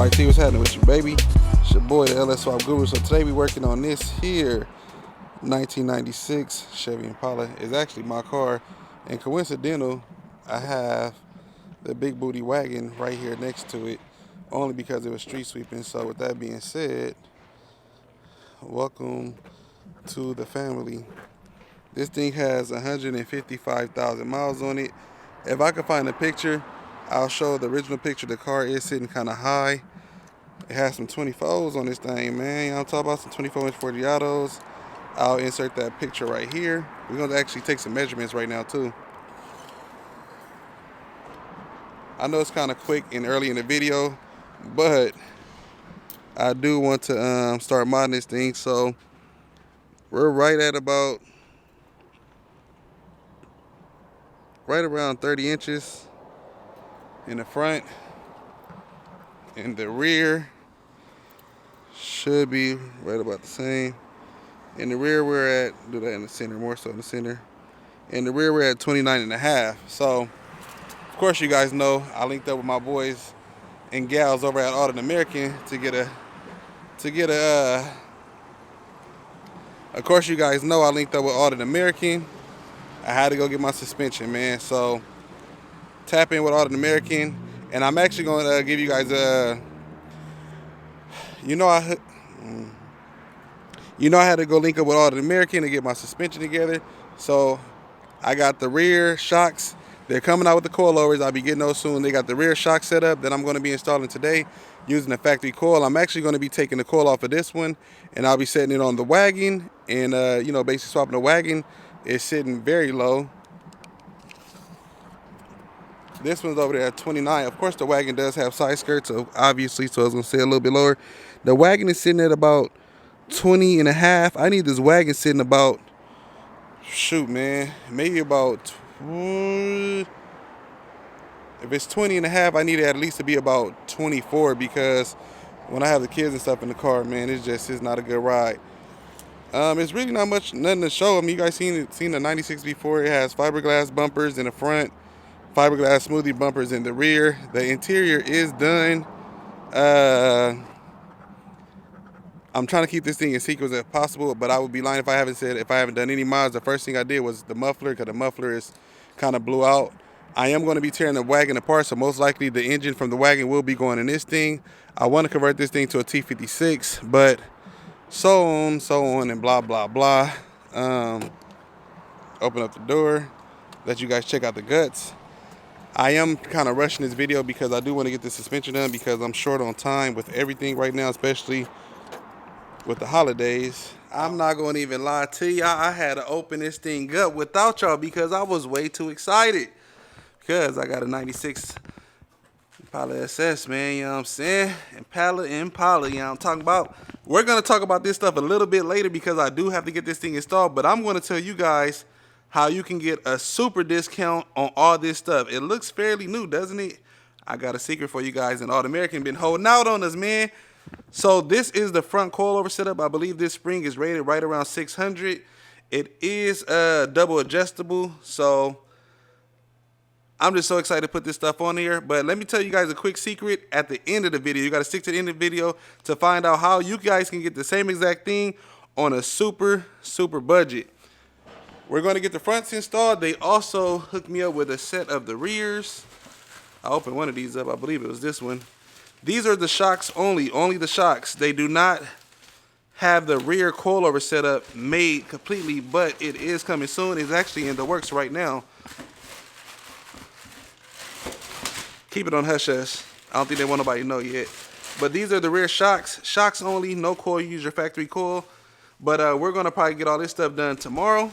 YT, what's happening with you, baby? It's your boy, the LS Swap Guru. So today we working on this here 1996 Chevy Impala. It's actually my car, and coincidental, I have the big booty wagon right here next to it, only because it was street sweeping. So with that being said, welcome to the family. This thing has 155,000 miles on it. If I can find a picture, I'll show the original picture. The car is sitting kind of high. It has some 24s on this thing, man. You know what I'm talking about? Some 24-inch Forgiatos. I'll insert that picture right here. We're going to actually take some measurements right now, too. I know it's kind of quick and early in the video, but I do want to start modding this thing. So we're right at about, right around 30 inches in the front. In the rear should be right about the same. In the rear we're at, do that in the center, more so in the center. In the rear we're at 29.5. So of course you guys know I linked up with my boys and gals over at Aldan American to get a of course you guys know I linked up with Aldan American. I had to go get my suspension, man. So tap in with Aldan American. And I'm actually going to give you guys a, I had to go link up with Aldan American to get my suspension together. So I got the rear shocks. They're coming out with the coilovers. I'll be getting those soon. They got the rear shock set up that I'm going to be installing today using the factory coil. I'm actually going to be taking the coil off of this one, and I'll be setting it on the wagon. And, basically swapping the wagon. It's sitting very low. This one's over there at 29. Of course, the wagon does have side skirts, so obviously, so I was going to say a little bit lower. The wagon is sitting at about 20.5. I need this wagon sitting about, maybe about, if it's 20.5, I need it at least to be about 24, because when I have the kids and stuff in the car, man, it's not a good ride. It's really not nothing to show. I mean, you guys seen the 96 before. It has fiberglass bumpers in the front, fiberglass smoothie bumpers in the rear. The interior is done. I'm trying to keep this thing as secret as possible, but I would be lying if I haven't done any mods. The first thing I did was the muffler, because the muffler is kind of blew out. I am going to be tearing the wagon apart, so most likely the engine from the wagon will be going in this thing. I want to convert this thing to a T56, but so on, and blah, blah, blah. Open up the door, let you guys check out the guts. I am kind of rushing this video because I do want to get the suspension done, because I'm short on time with everything right now, especially with the holidays. I'm not going to even lie to y'all. I had to open this thing up without y'all because I was way too excited. Because I got a 96 Impala SS, man, you know what I'm saying? Impala, you know what I'm talking about? We're going to talk about this stuff a little bit later because I do have to get this thing installed. But I'm going to tell you guys how you can get a super discount on all this stuff. It looks fairly new, doesn't it? I got a secret for you guys, and Aldan American been holding out on us, man. So this is the front coilover setup. I believe this spring is rated right around 600. It is double adjustable, so I'm just so excited to put this stuff on here. But let me tell you guys a quick secret at the end of the video. You got to stick to the end of the video to find out how you guys can get the same exact thing on a super budget. We're going to get the fronts installed. They also hooked me up with a set of the rears. I opened one of these up. I believe it was this one. These are the shocks only the shocks. They do not have the rear coilover setup made completely, but it is coming soon. It's actually in the works right now. Keep it on hush hush. I don't think they want nobody to know yet. But these are the rear shocks. Shocks only, no coil. Use your factory coil. But we're going to probably get all this stuff done tomorrow.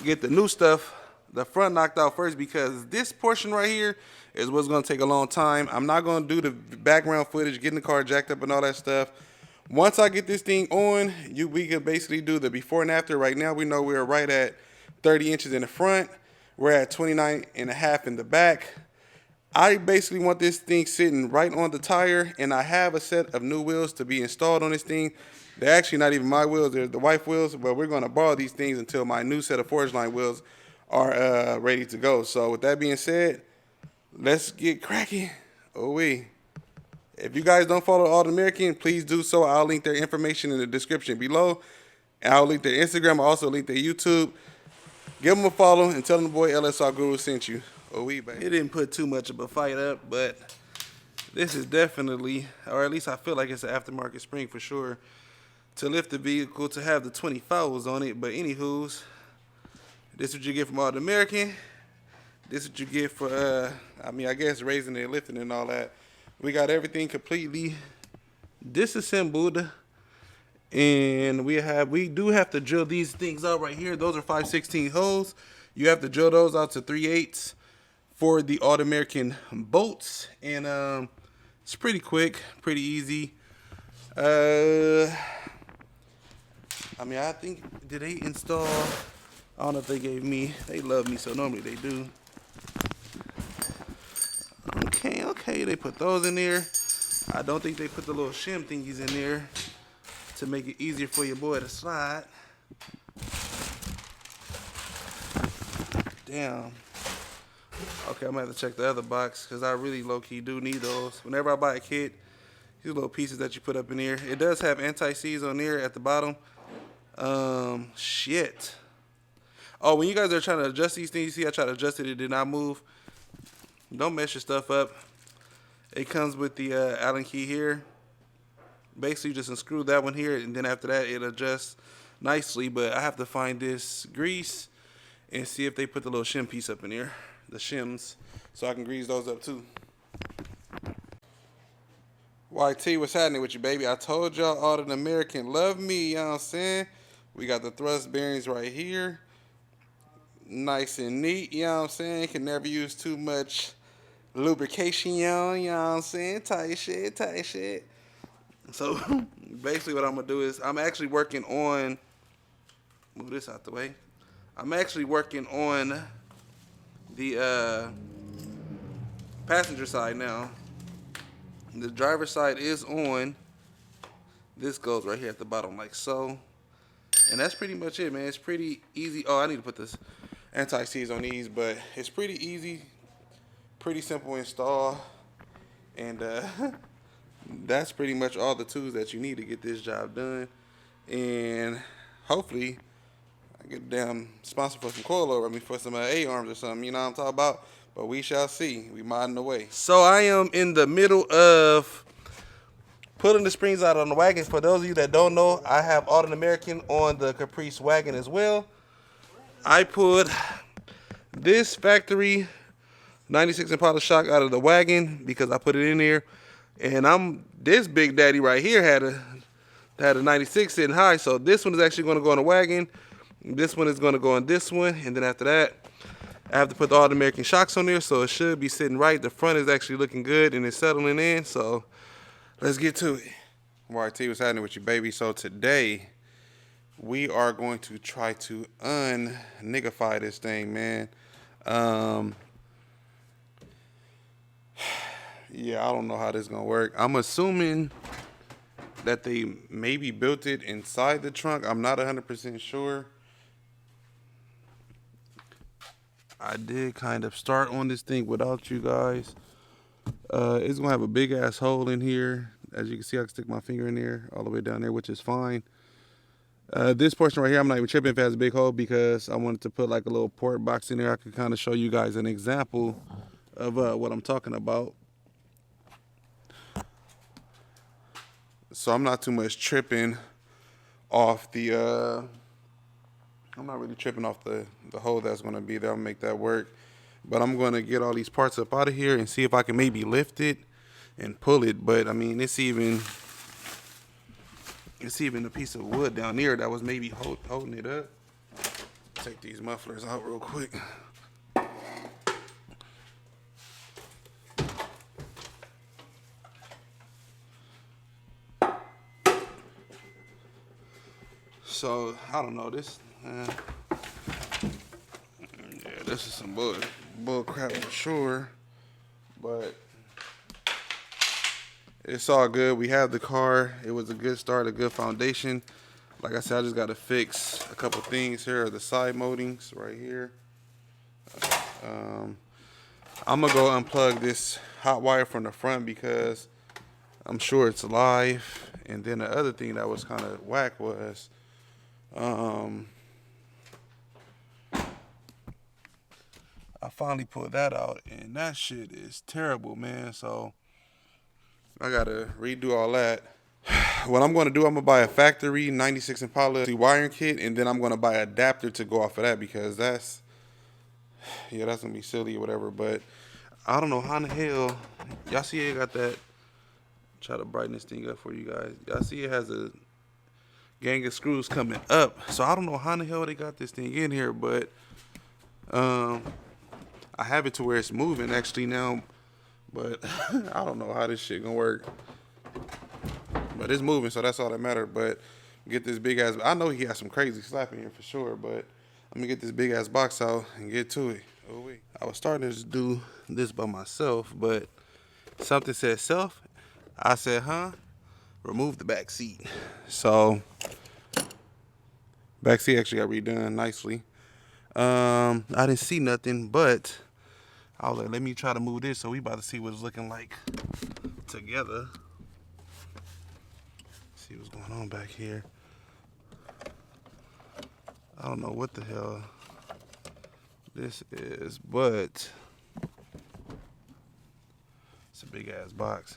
Get the new stuff, the front knocked out first, because this portion right here is what's going to take a long time. I'm not going to do the background footage, getting the car jacked up and all that stuff. Once I get this thing on, we can basically do the before and after. Right now, we know we're right at 30 inches in the front. We're at 29.5 in the back. I basically want this thing sitting right on the tire, and I have a set of new wheels to be installed on this thing. They're actually not even my wheels, they're the wife wheels, but we're going to borrow these things until my new set of Forge Line wheels are ready to go. So with that being said, let's get cracking. Oh, If you guys don't follow Aldan American, please do so. I'll link their information in the description below. And I'll link their Instagram. I'll also link their YouTube. Give them a follow and tell them the boy thelsswapguru sent you. Oh, we baby. It didn't put too much of a fight up, but this is definitely, or at least I feel like it's an aftermarket spring for sure, to lift the vehicle, to have the 24s on it. But anywho's, this is what you get from Aldan American. This is what you get for, I guess raising and lifting and all that. We got everything completely disassembled. And we do have to drill these things out right here. Those are 5/16 holes. You have to drill those out to 3/8 for the Aldan American bolts. And it's pretty quick, pretty easy. I think, did they install? I don't know if they gave me. They love me, so normally they do. Okay, they put those in there. I don't think they put the little shim thingies in there to make it easier for your boy to slide. Damn. Okay, I'm gonna have to check the other box because I really low-key do need those. Whenever I buy a kit, these little pieces that you put up in here. It does have anti-seize on there at the bottom. Shit. Oh, when you guys are trying to adjust these things, you see I tried to adjust it, it did not move. Don't mess your stuff up. It comes with the Allen key here. Basically, you just unscrew that one here, and then after that, it adjusts nicely. But I have to find this grease and see if they put the little shim piece up in here, the shims, so I can grease those up too. YT, what's happening with you, baby? I told y'all Aldan American love me, you know what I'm saying? We got the thrust bearings right here. Nice and neat, you know what I'm saying? Can never use too much lubrication, you know what I'm saying? Tight shit. So basically what I'm gonna do is I'm actually working on, move this out the way. I'm actually working on the passenger side now. The driver's side is on. This goes right here at the bottom like so. And that's pretty much it, man. It's pretty easy. Oh, I need to put this anti-seize on these, but it's pretty easy, pretty simple install. And that's pretty much all the tools that you need to get this job done. And hopefully I get a damn sponsor for some coil over me for some A-arms or something, you know what I'm talking about? But we shall see. We modding away. So I am in the middle of putting the springs out on the wagon. For those of you that don't know, I have Aldan American on the Caprice wagon as well. I put this factory 96 Impala shock out of the wagon because I put it in there. And this big daddy right here had a 96 sitting high. So this one is actually going to go on the wagon. This one is going to go on this one. And then after that, I have to put the Aldan American shocks on there. So it should be sitting right. The front is actually looking good and it's settling in. So let's get to it. YT, what's happening with you, baby? So today we are going to try to un-niggify this thing, man. Yeah, I don't know how this is gonna work. I'm assuming that they maybe built it inside the trunk. I'm not 100% sure. I did kind of start on this thing without you guys. It's gonna have a big ass hole in here. As you can see, I can stick my finger in there all the way down there, which is fine. This portion right here, I'm not even tripping if it has a big hole because I wanted to put like a little port box in there. I could kind of show you guys an example of what I'm talking about. So I'm not too much tripping off the, I'm not really tripping off the hole that's going to be there. I'll make that work. But I'm going to get all these parts up out of here and see if I can maybe lift it and pull it. But I mean, it's even a piece of wood down there that was maybe holding it up. Take these mufflers out real quick. So I don't know this. Yeah, this is some bull crap for sure. But it's all good. We have the car. It was a good start, a good foundation. Like I said, I just got to fix a couple things here. The side moldings right here. I'm going to go unplug this hot wire from the front because I'm sure it's live. And then the other thing that was kind of whack was, I finally pulled that out, and that shit is terrible, man. So I gotta redo all that. What I'm gonna do, I'm gonna buy a factory 96 Impala wiring kit, and then I'm gonna buy an adapter to go off of that, because that's gonna be silly or whatever. But I don't know how in the hell y'all see it got that. Try to brighten this thing up for you guys. Y'all see it has a gang of screws coming up, so I don't know how in the hell they got this thing in here, but I have it to where it's moving actually now, but I don't know how this shit gonna work. But it's moving, so that's all that matters. But get this big ass, I know he has some crazy slap in here for sure, but I'm gonna get this big ass box out and get to it. Oh wait, I was starting to do this by myself, but something said self. I said, huh? Remove the back seat. So back seat actually got redone nicely. I didn't see nothing, but I was like, let me try to move this, so we about to see what it's looking like together. See what's going on back here. I don't know what the hell this is, but it's a big ass box.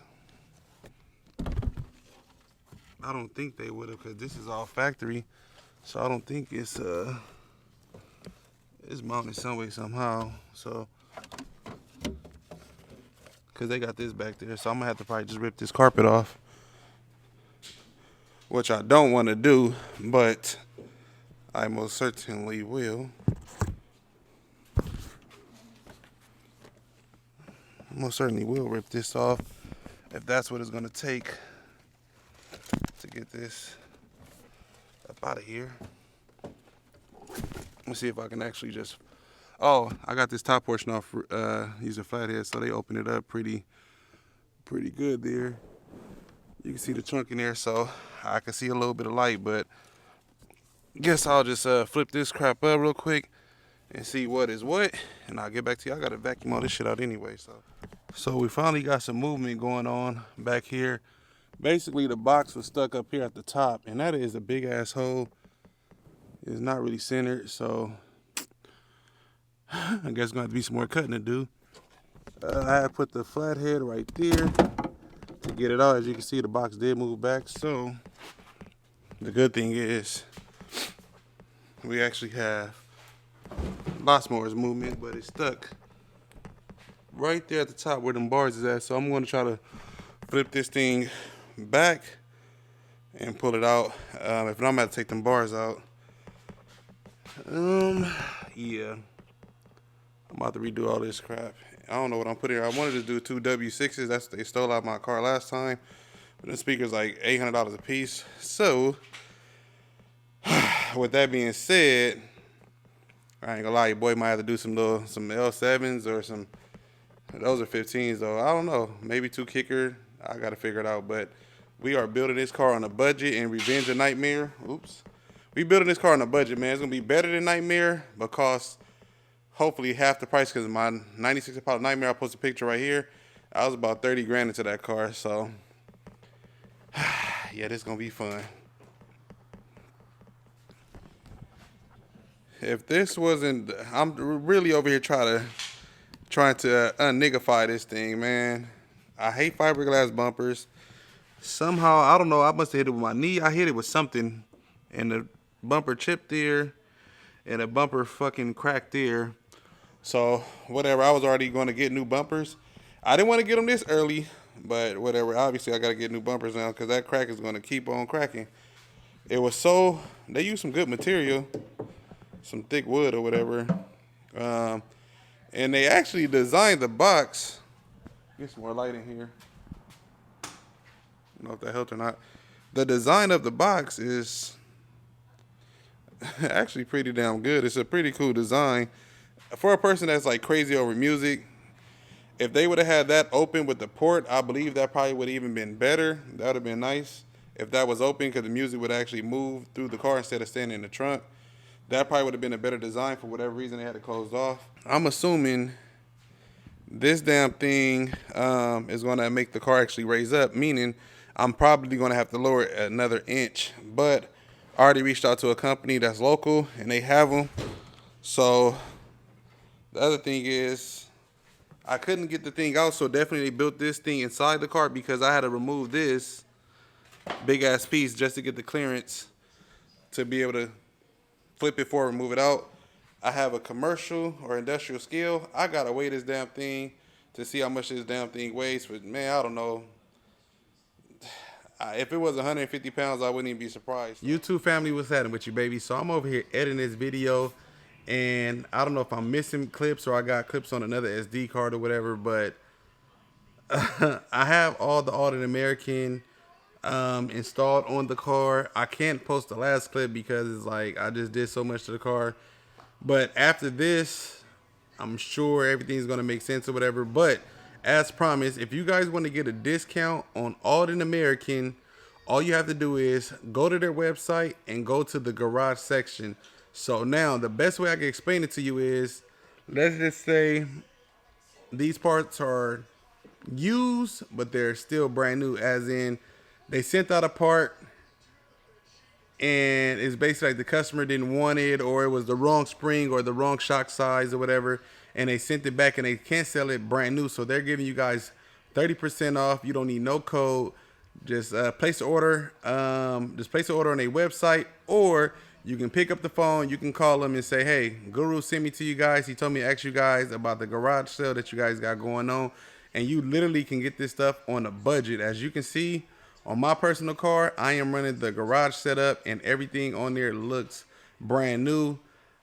I don't think they would have, because this is all factory, so I don't think it's mounted some way somehow. So because they got this back there, so I'm gonna have to probably just rip this carpet off, which I don't want to do, but I most certainly will. Most certainly will rip this off if that's what it's gonna take to get this up out of here. Let me see if I can actually just, oh, I got this top portion off using flathead, so they open it up pretty good there. You can see the trunk in there, so I can see a little bit of light, but guess I'll just flip this crap up real quick and see what is what, and I'll get back to you. I gotta vacuum all this shit out anyway. So we finally got some movement going on back here. Basically, the box was stuck up here at the top, and that is a big ass hole. It's not really centered, so I guess gonna have to be some more cutting to do. I put the flathead right there to get it out. As you can see, the box did move back, so the good thing is we actually have lots more movement, but it's stuck right there at the top where them bars is at. So I'm going to try to flip this thing back and pull it out. If not, I'm going to take them bars out. Yeah, I'm about to redo all this crap. I don't know what I'm putting here. I wanted to do two W6s. That's they stole out my car last time. But the speaker's like $800 a piece. So with that being said, I ain't gonna lie, your boy might have to do some L7s or some, those are 15s though. I don't know, maybe two kicker. I gotta figure it out. But we are building this car on a budget and Revenge of Nightmare. Oops. We building this car on a budget, man. It's gonna be better than Nightmare, but cost hopefully half the price, because my 96 Impala Nightmare, I posted a picture right here. I was about 30 grand into that car, so yeah, this is gonna be fun. If this wasn't, I'm really over here trying to unniggify this thing, man. I hate fiberglass bumpers. Somehow, I don't know, I must have hit it with my knee. I hit it with something, and the bumper chipped there, and the bumper fucking cracked there. So, whatever, I was already going to get new bumpers. I didn't want to get them this early, but whatever. Obviously, I got to get new bumpers now, because that crack is going to keep on cracking. It was so, they used some good material, some thick wood or whatever. And they actually designed the box. Get some more light in here. I don't know if that helped or not. The design of the box is actually pretty damn good. It's a pretty cool design. For a person that's like crazy over music, if they would have had that open with the port, I believe that probably would have even been better. That would have been nice if that was open, because the music would actually move through the car instead of staying in the trunk. That probably would have been a better design. For whatever reason, they had it closed off. I'm assuming This damn thing is going to make the car actually raise up, meaning I'm probably going to have to lower it another inch. But I already reached out to a company that's local, and they have them. So the other thing is, I couldn't get the thing out, so definitely they built this thing inside the car because I had to remove this big ass piece just to get the clearance to be able to flip it forward and move it out. I have a commercial or industrial scale. I gotta weigh this damn thing to see how much this damn thing weighs. But man, I don't know. If it was 150 pounds, I wouldn't even be surprised. YouTube family, what's happening with you, baby? So I'm over here editing this video, and I don't know if I'm missing clips or I got clips on another SD card or whatever, but I have all the Aldan American installed on the car. I can't post the last clip because it's like I just did so much to the car. But after this, I'm sure everything's going to make sense or whatever. But as promised, if you guys want to get a discount on Aldan American, all you have to do is go to their website and go to the garage section. So now the best way I can explain it to you is, let's just say these parts are used, but they're still brand new, as in they sent out a part and it's basically like the customer didn't want it, or it was the wrong spring or the wrong shock size or whatever, and they sent it back and they can't sell it brand new. So they're giving you guys 30% off. You don't need no code. Just place the order. Just place the order on their website, or you can pick up the phone. You can call them and say, hey, Guru sent me to you guys. He told me to ask you guys about the garage sale that you guys got going on. And you literally can get this stuff on a budget. As you can see, on my personal car, I am running the garage setup, and everything on there looks brand new.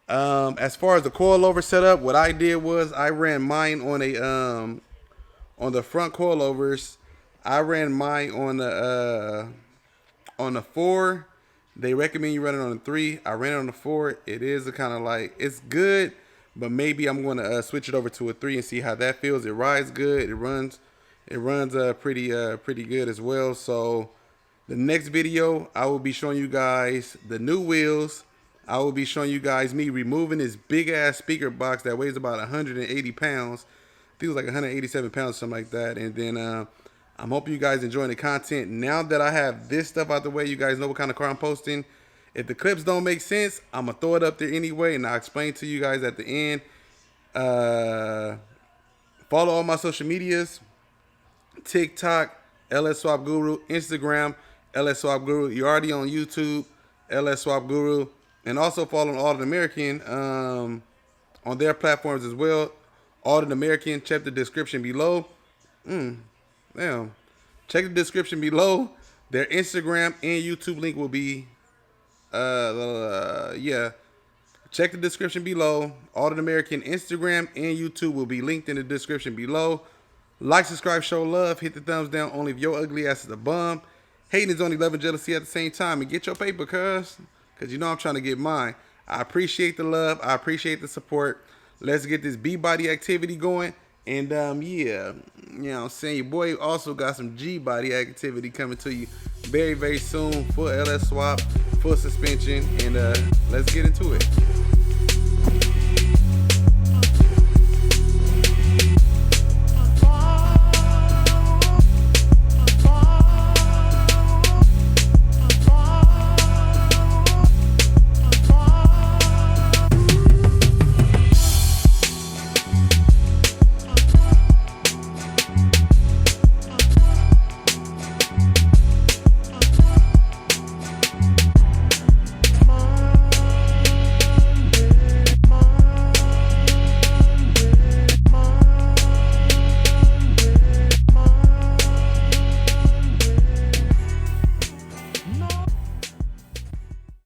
As far as the coilover setup, what I did was I ran mine on a on the front coilovers. I ran mine on the 4. They recommend you run it on the 3. I ran it on the 4. It is a kind of like, it's good, but maybe I'm going to switch it over to a 3 and see how that feels. It rides good. It runs pretty good as well. So the next video, I will be showing you guys the new wheels. I will be showing you guys me removing this big ass speaker box that weighs about 180 pounds. I think it was like 187 pounds, something like that. And then I'm hoping you guys enjoying the content. Now that I have this stuff out the way, you guys know what kind of car I'm posting. If the clips don't make sense, I'm gonna throw it up there anyway, and I'll explain to you guys at the end. Follow all my social medias: TikTok, thelsswapguru; Instagram, thelsswapguru. You're already on YouTube, thelsswapguru, and also follow Aldan American on their platforms as well. Aldan American. Check the description below. Damn. Check the description below. Their Instagram and YouTube link will be yeah. Check the description below. Aldan American Instagram and YouTube will be linked in the description below. Like, subscribe, show love, hit the thumbs down only if your ugly ass is a bum. Hating is only love and jealousy at the same time. And get your paper, cuz you know I'm trying to get mine. I appreciate the love. I appreciate the support. Let's get this B-body activity going. And yeah, you know what I'm saying, your boy also got some G-body activity coming to you very, very soon. Full LS swap, full suspension, and let's get into it.